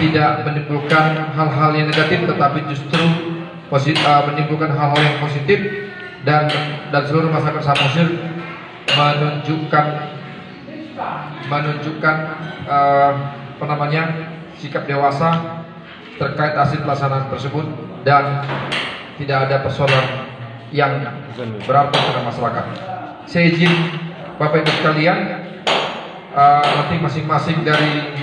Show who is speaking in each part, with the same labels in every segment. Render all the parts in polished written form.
Speaker 1: tidak menimbulkan hal-hal yang negatif, tetapi justru menimbulkan hal-hal yang positif, dan seluruh masyarakat Samosir menunjukkan sikap dewasa terkait hasil pelaksanaan tersebut, dan tidak ada persoalan yang berarti pada masyarakat. Saya izin Bapak Ibu sekalian, nanti masing-masing dari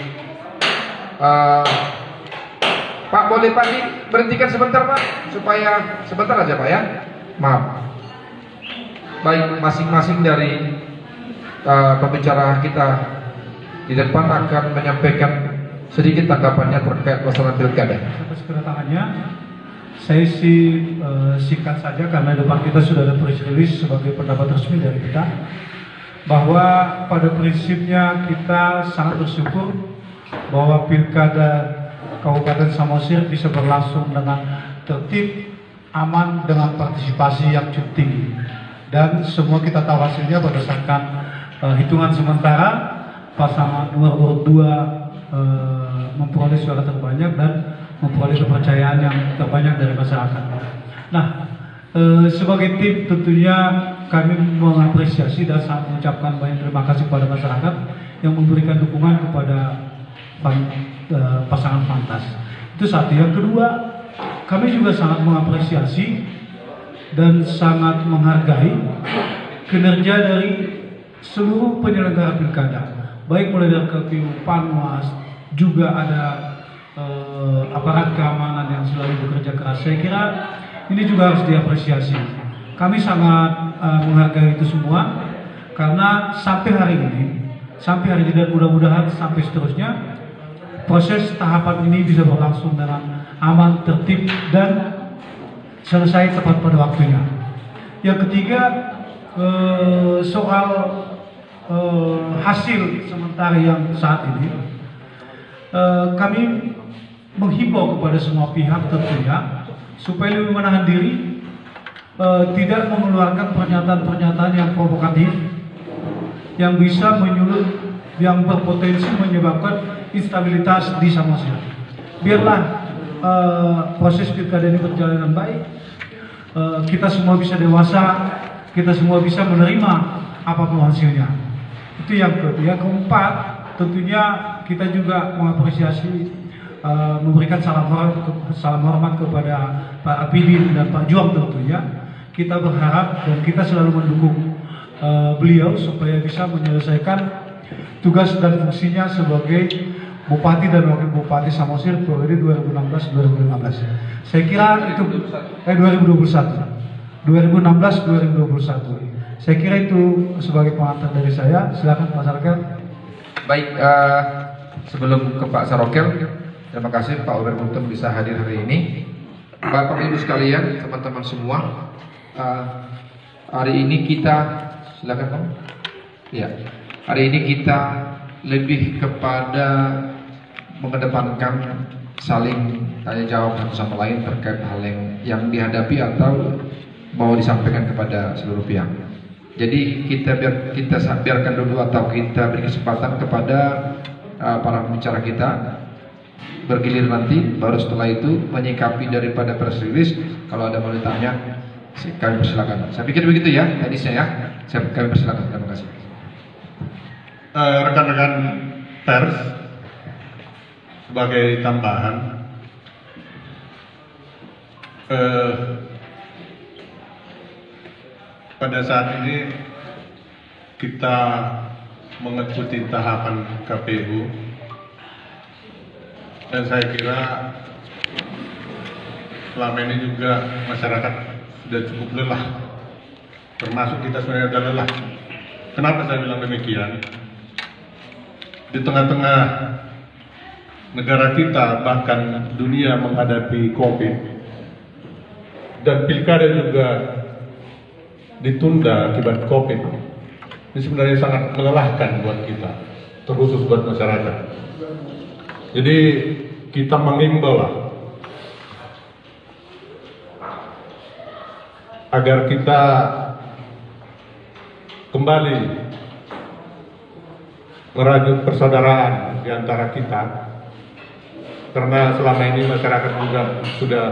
Speaker 1: Pak, boleh Pak diberhentikan sebentar Pak, supaya sebentar aja Pak ya, maaf. Baik, masing-masing dari pembicara kita di depan akan menyampaikan sedikit tanggapannya terkait masalah pilkada.
Speaker 2: Atas kedatangannya, saya singkat saja karena depan kita sudah ada press release sebagai pendapat resmi dari kita, bahwa pada prinsipnya kita sangat bersyukur bahwa pilkada Kabupaten Samosir bisa berlangsung dengan tertib, aman, dengan partisipasi yang cukup tinggi, dan semua kita tahu hasilnya berdasarkan hitungan sementara pasangan nomor 2 memperoleh suara terbanyak dan memperoleh kepercayaan yang terbanyak dari masyarakat. Nah, sebagai tim tentunya kami mengapresiasi dan sangat mengucapkan banyak terima kasih kepada masyarakat yang memberikan dukungan kepada pasangan Fantas. Itu satu. Yang kedua, kami juga sangat mengapresiasi dan sangat menghargai kinerja dari seluruh penyelenggara pilkada, baik mulai dari KPU, Panwas, juga ada aparat keamanan yang selalu bekerja keras. Saya kira ini juga harus diapresiasi. Kami sangat menghargai itu semua, karena sampai hari ini dan mudah-mudahan sampai seterusnya, proses tahapan ini bisa berlangsung dengan aman, tertib, dan selesai tepat pada waktunya. Yang ketiga, soal hasil sementara yang saat ini, kami menghimbau kepada semua pihak tentunya supaya lebih menahan diri, tidak mengeluarkan pernyataan-pernyataan yang provokatif yang bisa menyulut, yang berpotensi menyebabkan instabilitas di Samosir. Biarlah proses pilkada ini berjalan dengan baik, kita semua bisa dewasa, kita semua bisa menerima apapun hasilnya. Itu yang kedua. Yang keempat, tentunya kita juga mengapresiasi, memberikan salam hormat kepada Pak Apidin dan Pak Juang tentunya. Kita berharap dan kita selalu mendukung beliau supaya bisa menyelesaikan tugas dan fungsinya sebagai Bupati dan Wakil Bupati Samosir periode 2016-2015. Saya kira itu 2016-2021. Saya kira itu sebagai pengantar dari saya. Silakan Pak Sarokel.
Speaker 1: Baik, sebelum ke Pak Sarokel, terima kasih Pak Ulber untuk bisa hadir hari ini. Bapak Ibu sekalian, teman-teman semua, hari ini kita, silakan Pak. Ya, hari ini kita lebih kepada mengedepankan saling tanya jawab satu sama lain terkait hal yang dihadapi atau mau disampaikan kepada seluruh pihak. Jadi kita biarkan dulu atau kita beri kesempatan kepada para pembicara kita bergilir nanti, baru setelah itu menyikapi daripada press release. Kalau ada mau ditanya, kami persilakan. Saya pikir begitu ya tadi kami persilakan. Terima kasih.
Speaker 3: Rekan-rekan pers, sebagai tambahan, pada saat ini kita mengikuti tahapan KPU, dan saya kira selama ini juga masyarakat sudah cukup lelah, termasuk kita sebenarnya sudah lelah. Kenapa saya bilang demikian? Di tengah-tengah negara kita, bahkan dunia menghadapi COVID, dan pilkada juga ditunda akibat COVID, ini sebenarnya sangat melelahkan buat kita, terkhusus buat masyarakat. Jadi kita mengimbau lah agar kita kembali merajut persaudaraan di antara kita, karena selama ini masyarakat juga sudah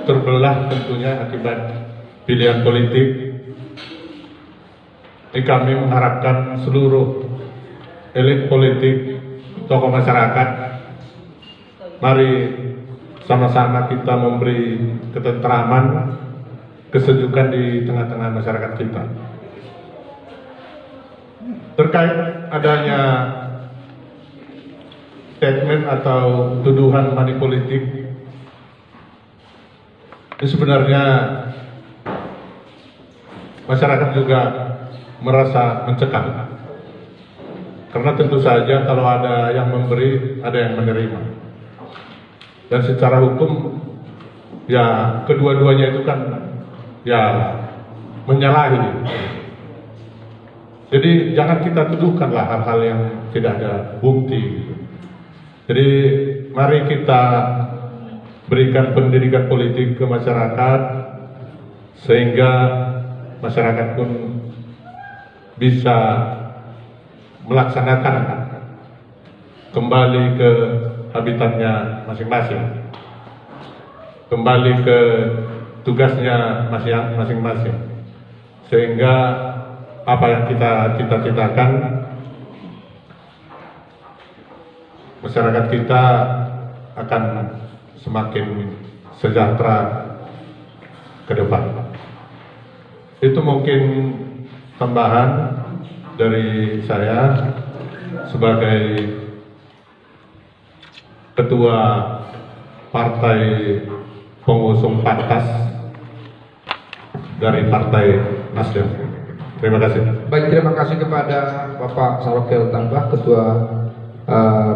Speaker 3: terbelah tentunya akibat pilihan politik. Jadi kami mengharapkan seluruh elit politik, tokoh masyarakat, mari sama-sama kita memberi ketentraman, kesejukan di tengah-tengah masyarakat kita. Terkait adanya statement atau tuduhan money politik, ini sebenarnya masyarakat juga merasa mencekam. Karena tentu saja kalau ada yang memberi, ada yang menerima. Dan secara hukum, ya kedua-duanya itu kan ya menyalahi. Jadi jangan kita tuduhkanlah hal-hal yang tidak ada bukti. Jadi mari kita berikan pendidikan politik ke masyarakat sehingga masyarakat pun bisa melaksanakan kembali ke habitatnya masing-masing, kembali ke tugasnya masing-masing, sehingga apa yang kita cita-citakan masyarakat kita akan semakin sejahtera ke depan. Itu mungkin tambahan dari saya sebagai ketua partai pengusung Pantas dari Partai Nasdem. Terima kasih.
Speaker 1: Baik, terima kasih kepada Bapak Sawakil Tambah, Ketua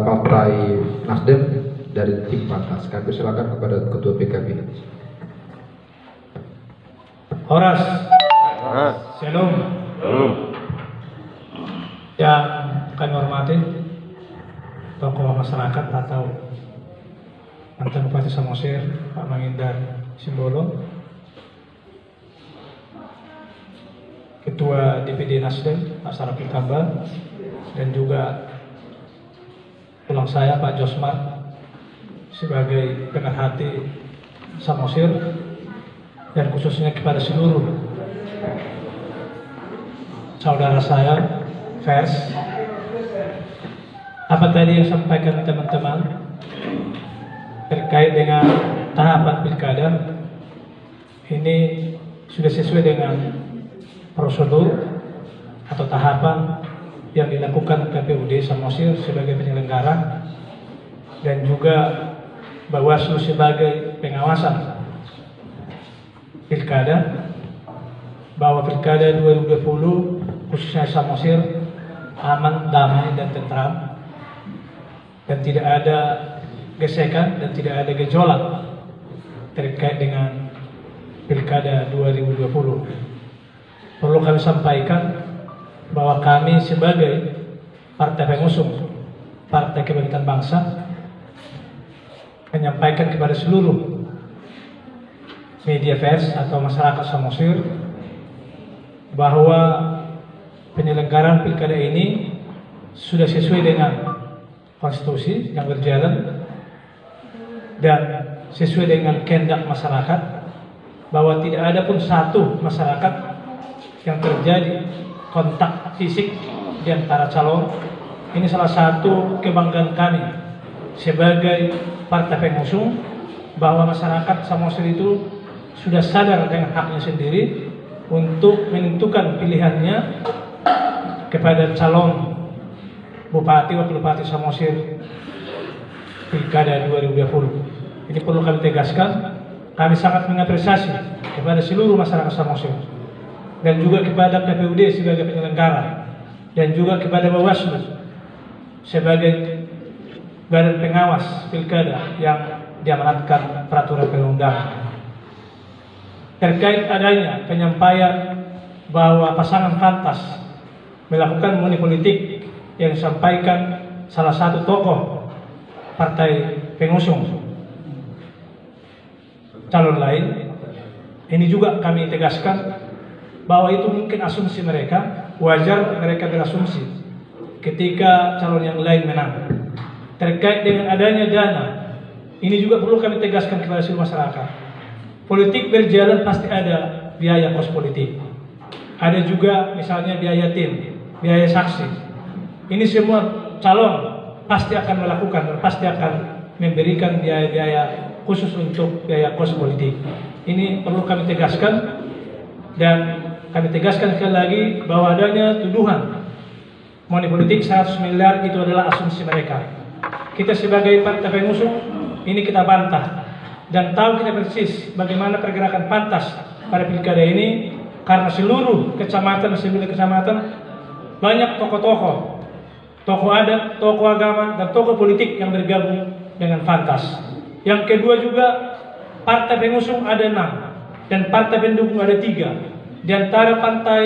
Speaker 1: Partai Nasdem dari tim Pantas. Kami silakan kepada Ketua PKB.
Speaker 2: Horas. Shalom. Yang kami hormati tokoh masyarakat atau mantan Bupati Samosir Pak Mangindar Simbolon, Ketua DPD Nasdem Pak Sarapil Tambah, dan juga pulang saya Pak Josmar sebagai pemerhati Samosir, dan khususnya kepada seluruh saudara saya Vers. Apa tadi yang sampaikan teman-teman terkait dengan tahapan pilkada ini sudah sesuai dengan prosedur atau tahapan yang dilakukan KPUD Samosir sebagai penyelenggara dan juga Bawaslu sebagai pengawasan pilkada, bahwa pilkada 2020 khususnya Samosir aman, damai, dan tentram, dan tidak ada gesekan dan tidak ada gejolak terkait dengan pilkada 2020. Perlu kami sampaikan bahwa kami sebagai partai pengusung Partai Kebangkitan Bangsa menyampaikan kepada seluruh media pers atau masyarakat Samosir bahwa penyelenggaraan pilkada ini sudah sesuai dengan konstitusi yang berjalan dan sesuai dengan kehendak masyarakat, bahwa tidak ada pun satu masyarakat yang terjadi kontak fisik di antara calon. Ini salah satu kebanggaan kami sebagai partai pengusung, bahwa masyarakat Samosir itu sudah sadar dengan haknya sendiri untuk menentukan pilihannya kepada calon Bupati Wakil Bupati Samosir pilkada 2020. Ini perlu kami tegaskan. Kami sangat mengapresiasi kepada seluruh masyarakat Samosir dan juga kepada KPUD sebagai penyelenggara dan juga kepada Bawaslu sebagai badan pengawas pilkada yang diamanatkan peraturan perundang-undangan. Terkait adanya penyampaian bahwa pasangan Pantas melakukan money politik yang disampaikan salah satu tokoh partai pengusung calon lain, ini juga kami tegaskan bahwa itu mungkin asumsi mereka, wajar mereka berasumsi ketika calon yang lain menang.
Speaker 4: terkait dengan adanya dana. Ini juga perlu kami tegaskan kepada seluruh masyarakat. Politik berjalan pasti ada biaya kos politik. Ada juga misalnya biaya tim, biaya saksi. Ini semua calon pasti akan melakukan dan pasti akan memberikan biaya-biaya khusus untuk biaya kos politik. Ini perlu kami tegaskan, dan kami tegaskan sekali lagi bahwa adanya tuduhan money politik 100 miliar itu adalah asumsi mereka. Kita sebagai partai pengusung ini kita bantah dan tahu kita persis bagaimana pergerakan pantas pada pilkada ini, karena seluruh kecamatan, 9 kecamatan banyak tokoh-tokoh, tokoh adat, tokoh agama, dan tokoh politik yang bergabung dengan pantas. Yang kedua juga, partai pengusung ada 6 dan partai pendukung ada 3. Di antara partai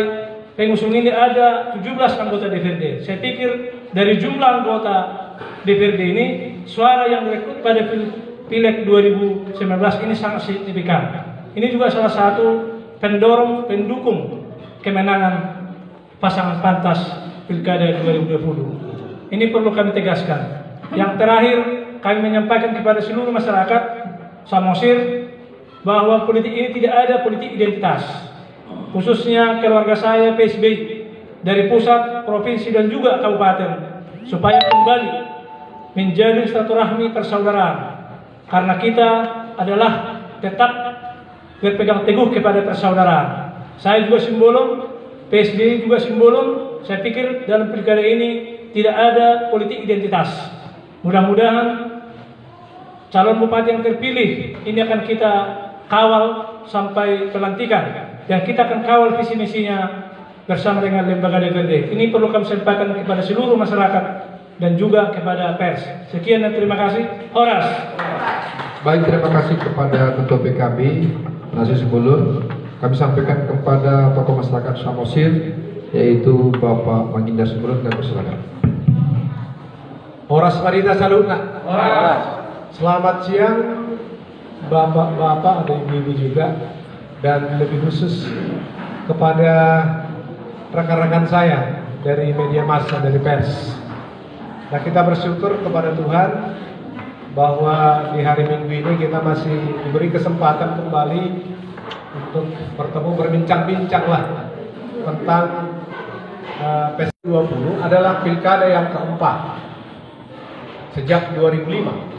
Speaker 4: pengusung ini ada 17 anggota DPRD. Saya pikir dari jumlah anggota DPRD ini, suara yang direkrut pada Pileg 2019 ini sangat signifikan. Ini juga salah satu pendukung kemenangan pasangan pantas Pilkada 2020. Ini perlu kami tegaskan. Yang terakhir, kami menyampaikan kepada seluruh masyarakat Samosir bahwa politik ini tidak ada politik identitas. Khususnya keluarga saya PSBI dari pusat, provinsi, dan juga kabupaten, supaya kembali menjadi silaturahmi persaudaraan. Karena kita adalah tetap berpegang teguh kepada persaudaraan. Saya juga simbolon, PSBI juga simbolon. Saya pikir dalam pilkada ini tidak ada politik identitas. Mudah-mudahan calon bupati yang terpilih ini akan kita kawal sampai pelantikan, dan kita akan kawal visi misinya bersama dengan lembaga DPRD. Ini perlu kami sampaikan kepada seluruh masyarakat dan juga kepada pers. Sekian dan terima kasih. Horas.
Speaker 1: Baik, terima kasih kepada Ketua PKB Nasi Sebulur. Kami sampaikan kepada tokoh masyarakat Samosir, yaitu Bapak Magindar Sebulur, dan persilakan.
Speaker 5: Horas Marita Saluna. Selamat siang Bapak-bapak, ada ibu-ibu juga, dan lebih khusus kepada rekan-rekan saya dari media massa, dari pers. Nah, kita bersyukur kepada Tuhan bahwa di hari Minggu ini kita masih diberi kesempatan kembali untuk bertemu, berbincang-bincang lah tentang PS20 adalah pilkada yang keempat sejak 2005.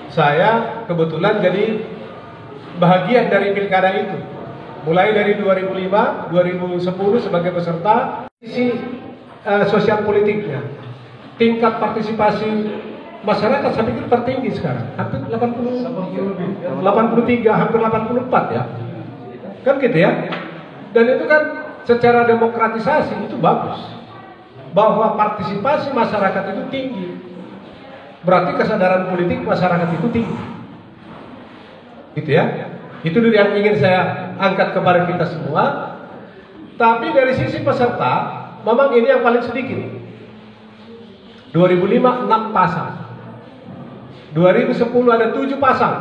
Speaker 5: Saya kebetulan jadi bahagian dari pilkada itu, mulai dari 2005, 2010 sebagai peserta. Sisi sosial politiknya, tingkat partisipasi masyarakat saya pikir tertinggi sekarang, hampir 83, hampir 84 ya, kan gitu ya. Dan itu kan secara demokratisasi itu bagus, bahwa partisipasi masyarakat itu tinggi, berarti kesadaran politik masyarakat itu tinggi, gitu ya. Itu yang ingin saya angkat kepada kita semua. Tapi dari sisi peserta, memang ini yang paling sedikit. 2005 6 pasang, 2010 ada 7 pasang,